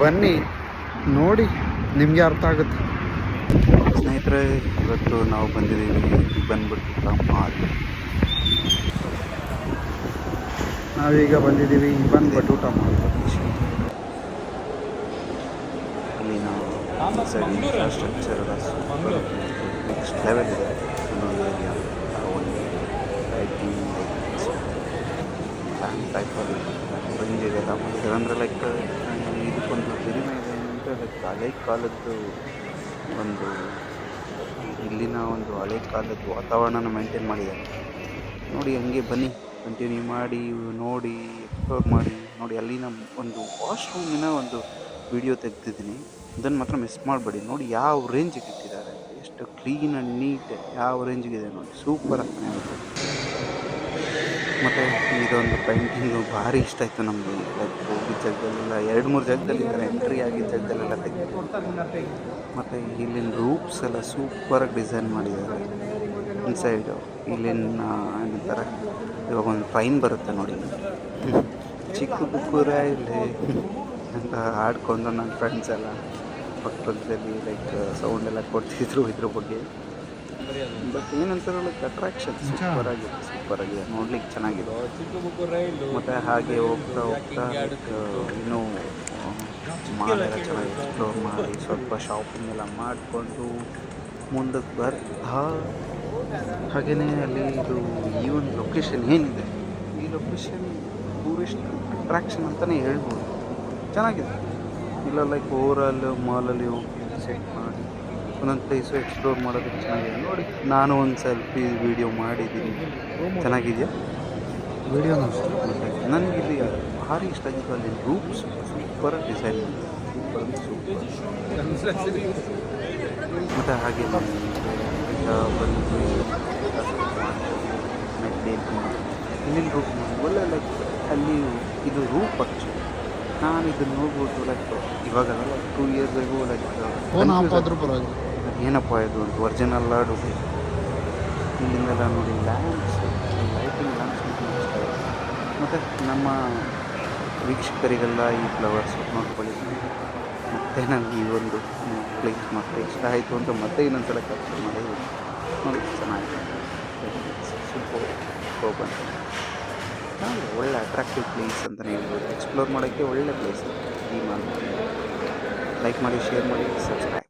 ಬನ್ನಿ ನೋಡಿ, ನಿಮಗೆ ಅರ್ಥ ಆಗುತ್ತೆ. ಸ್ನೇಹಿತರೆ, ಇವತ್ತು ನಾವು ಬಂದಿದ್ದೀವಿ ಬಂದ್ಬಿಟ್ಟು ಮಾಲ್. ನಾವೀಗ ಬಂದಿದ್ದೀವಿ ಬಂದ್ಬಿಟ್ಟು ಊಟ ಮಾಡ್ತೀವಿ. ಇಲ್ಲಿ ನಾವು ಇನ್ಫ್ರಾಸ್ಟ್ರಕ್ಚರ್ ನೆಕ್ಸ್ಟ್ ಲೆವೆಲ್ ಇದೆ. ಒಂದೊಂದು ಏರಿಯಾ ಒಂದು ಲೈಟಿಂಗ್ ಫ್ಯಾನ್ ಟೈಪಲ್ಲಿ ರೇಂಜ್ ಇದೆಲ್ಲ ಮಾಡಿದ್ದಾರೆ. ಅಂದರೆ ಲೈಕ್ ಇದಕ್ಕೊಂದು ಹಿರಿಮೆ ಇದೆ ಅಂದರೆ ಲೈಕ್ ಹಳೆ ಕಾಲದ್ದು ಒಂದು ಇಲ್ಲಿನ ಒಂದು ಹಳೆ ಕಾಲದ್ದು ವಾತಾವರಣನ ಮೇಂಟೈನ್ ಮಾಡಿದ್ದಾರೆ ನೋಡಿ. ಹಂಗೆ ಬನ್ನಿ, ಕಂಟಿನ್ಯೂ ಮಾಡಿ ನೋಡಿ, ಎಕ್ಸ್ಪ್ಲೋರ್ ಮಾಡಿ ನೋಡಿ. ಅಲ್ಲಿನ ಒಂದು ವಾಶ್ರೂಮಿನ ಒಂದು ವಿಡಿಯೋ ತೆಗೆದಿದ್ದೀನಿ, ಅದನ್ನು ಮಾತ್ರ ಮಿಸ್ ಮಾಡಬೇಡಿ ನೋಡಿ. ಯಾವ ರೇಂಜಿಗೆ ಇಟ್ಟಿದ್ದಾರೆ, ಎಷ್ಟು ಕ್ಲೀನ್ ಆ್ಯಂಡ್ ನೀಟ್, ಯಾವ ರೇಂಜಿಗಿದೆ ನೋಡಿ, ಸೂಪರ್ ಆಗ್ತಾನೆ ಆಗುತ್ತೆ. ಮತ್ತು ಇದೊಂದು ಪೇಂಟಿಂಗು ಭಾರಿ ಇಷ್ಟ ಆಯಿತು ನಮಗೆ. ಲೈಕ್ ಹೋಗಿದ್ದ ಜಾಗದಲ್ಲೆಲ್ಲ 2-3 ಜಾಗದಲ್ಲಿ ಈ ಥರ ಎಂಟ್ರಿ ಆಗಿದ್ದ ಜಾಗದಲ್ಲೆಲ್ಲ ತೆಗೆದು. ಮತ್ತು ಇಲ್ಲಿನ ರೂಪ್ಸ್ ಎಲ್ಲ ಸೂಪರಾಗಿ ಡಿಸೈನ್ ಮಾಡಿದ್ದಾರೆ. ಇನ್ಸೈಡು ಇಲ್ಲಿನ ಏನಂತಾರೆ, ಇವಾಗ ಒಂದು ಟ್ರೈನ್ ಬರುತ್ತೆ ನೋಡಿ, ಚಿಕ್ಕ ಬುಕ್ಕೂರ ಇಲ್ಲಿ ಅಂತ ಆಡ್ಕೊಂಡು ನನ್ನ ಫ್ರೆಂಡ್ಸ್ ಎಲ್ಲ ಪಕ್ಕದಲ್ಲಿ ಲೈಕ್ ಸೌಂಡ್ ಎಲ್ಲ ಕೊಡ್ತಿದ್ರು ಇದ್ರ ಬಗ್ಗೆ. ಬಟ್ ಏನಂತಾರೆ ಲೈಕ್ ಅಟ್ರಾಕ್ಷನ್ ಸೂಪರಾಗಿದೆ ನೋಡ್ಲಿಕ್ಕೆ ಚೆನ್ನಾಗಿದೆ. ಮತ್ತು ಹಾಗೆ ಹೋಗ್ತಾ ಲೈಕ್ ಇನ್ನೂ ಮಾಲೆಲ್ಲ ಚೆನ್ನಾಗಿ ಎಕ್ಸ್ಪ್ಲೋರ್ ಮಾಡಿ ಸ್ವಲ್ಪ ಶಾಪಿಂಗ್ ಎಲ್ಲ ಮಾಡಿಕೊಂಡು ಮುಂದಕ್ಕೆ ಬರ್ತಾ ಹಾಗೆಯೇ ಅಲ್ಲಿ ಇದು ಈ ಒಂದು ಲೊಕೇಶನ್ ಏನಿದೆ, ಈ ಲೊಕೇಶನ್ ಟೂರಿಸ್ಟ್ ಅಟ್ರಾಕ್ಷನ್ ಅಂತಲೇ ಹೇಳ್ಬೋದು. ಚೆನ್ನಾಗಿದೆ. ಇಲ್ಲ ಲೈಕ್ ಓವರಾಲ್ ಮಾಲಲ್ಲಿ ಹೋಗಿ ಸೆಟ್ ಮಾಡಿ ಒಂದೊಂದು ಪ್ಲೇಸು ಎಕ್ಸ್ಪ್ಲೋರ್ ಮಾಡೋದಕ್ಕೆ ಚೆನ್ನಾಗಿದೆ ನೋಡಿ. ನಾನು ಒಂದು ಸೆಲ್ಫಿ ವೀಡಿಯೋ ಮಾಡಿದ್ದೀನಿ, ಚೆನ್ನಾಗಿದೆಯಾ ವೀಡಿಯೋ? ನನಗಿಲ್ಲಿ ಭಾರಿ ಇಷ್ಟ ಆಗಿತ್ತು. ಅಲ್ಲಿ ರೂಪ್ಸ್ ಸೂಪರಾಗಿ ಡಿಸೈನ್ ಮಾಡಿ ಸೂಪರ್. ಮತ್ತು ಹಾಗೆ ಬಂದು ಇಲ್ಲಿನ ರೂಪ್ ಒಳ್ಳೆ ಲೈಕ್ ಅಲ್ಲಿ ಇದು ರೂಪ್ ಆ್ಯಕ್ಚುಲಿ. ನಾನು ಇದನ್ನು ನೋಡ್ಬಿಟ್ಟು ಲೈಕ್ ಇವಾಗಲ್ಲ ಲೈಕ್ 2 years ಆಗೂ ಲೈಕ್ ಏನಪ್ಪ ಇದು ಅಂತ ಒರಿಜಿನಲ್ ಲಾಡು. ಇಲ್ಲಿಂದೆಲ್ಲ ನೋಡಿ ಲ್ಯಾಂಪ್ಸ್, ಲೈಟಿಂಗ್ ಲ್ಯಾಂಪ್ಸ್ ಇಷ್ಟ ಆಯಿತು. ಮತ್ತು ನಮ್ಮ ವೀಕ್ಷಕರಿಗೆಲ್ಲ ಈ ಫ್ಲವರ್ಸ್ ನೋಡ್ಕೊಳ್ಳಿ. ಮತ್ತು ನನಗೆ ಈ ಒಂದು ಪ್ಲೇಸ್ ಮತ್ತೆ ಇಷ್ಟ ಆಯಿತು ಅಂತ ಮತ್ತೆ ಇನ್ನೊಂದ್ಸಲ ಕ್ಯಾಪ್ಚರ್ ಮಾಡಿ ನೋಡಿ. ಚೆನ್ನಾಗಿದೆ, ಸೂಪರ್ ಅಂತ ಒಳ್ಳೆ ಅಟ್ರಾಕ್ಟಿವ್ ಪ್ಲೇಸ್ ಅಂತಲೇ ಹೇಳ್ಬೋದು. ಎಕ್ಸ್ಪ್ಲೋರ್ ಮಾಡೋಕ್ಕೆ ಒಳ್ಳೆ ಪ್ಲೇಸ್ ಈ ಮಾಲ್. ಲೈಕ್ ಮಾಡಿ, ಶೇರ್ ಮಾಡಿ, ಸಬ್ಸ್ಕ್ರೈಬ್.